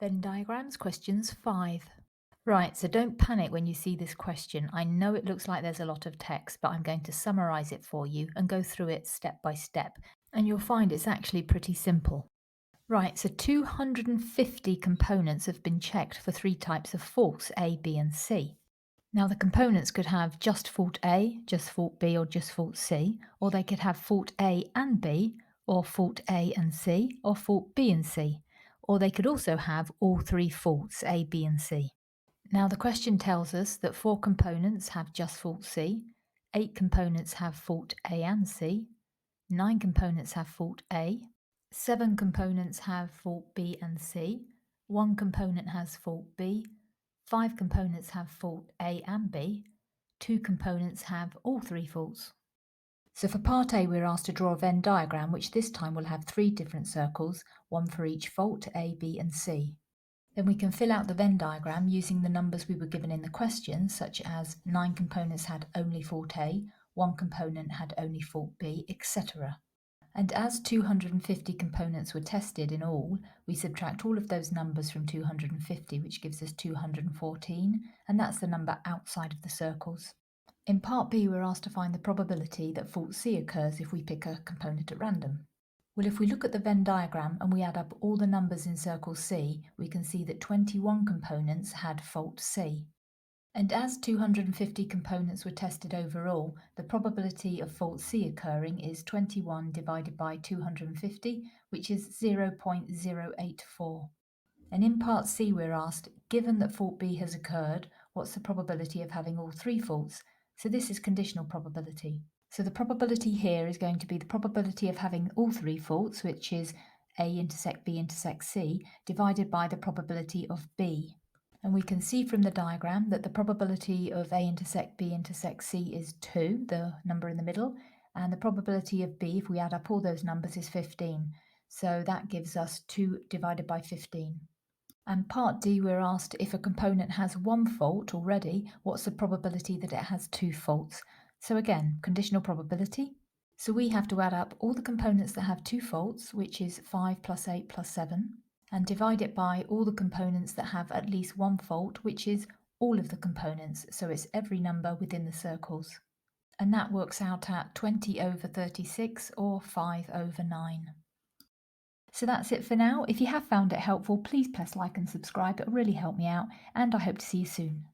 Venn diagrams, questions 5. Right, so don't panic when you see this question. I know it looks like there's a lot of text, but I'm going to summarize it for you and go through it step by step, and you'll find it's actually pretty simple. Right, so 250 components have been checked for three types of faults, A, B, and C. Now, the components could have just fault A, just fault B, or just fault C, or they could have fault A and B, or fault A and C, or fault B and C, or they could also have all three faults, A, B, and C. Now, the question tells us that 4 components have just fault C, 8 components have fault A and C, 9 components have fault A, 7 components have fault B and C, 1 component has fault B, 5 components have fault A and B, 2 components have all three faults. So for part A, we're asked to draw a Venn diagram, which this time will have 3 different circles, one for each fault, A, B, and C. Then we can fill out the Venn diagram using the numbers we were given in the question, such as 9 components had only fault A, 1 component had only fault B, etc. And as 250 components were tested in all, we subtract all of those numbers from 250, which gives us 214, and that's the number outside of the circles. In part B, we're asked to find the probability that fault C occurs if we pick a component at random. Well, if we look at the Venn diagram and we add up all the numbers in circle C, we can see that 21 components had fault C. And as 250 components were tested overall, the probability of fault C occurring is 21 divided by 250, which is 0.084. And in part C, we're asked, given that fault B has occurred, what's the probability of having all three faults? So this is conditional probability. So the probability here is going to be the probability of having all three faults, which is A intersect B intersect C, divided by the probability of B. And we can see from the diagram that the probability of A intersect B intersect C is 2, the number in the middle, and the probability of B, if we add up all those numbers, is 15. So that gives us 2 divided by 15. And part D, we're asked if a component has one fault already, what's the probability that it has 2 faults? So again, conditional probability. So we have to add up all the components that have 2 faults, which is 5 plus 8 plus 7, and divide it by all the components that have at least one fault, which is all of the components, so it's every number within the circles. And that works out at 20 over 36 or 5 over 9. So that's it for now. If you have found it helpful, please press like and subscribe. It will really help me out, and I hope to see you soon.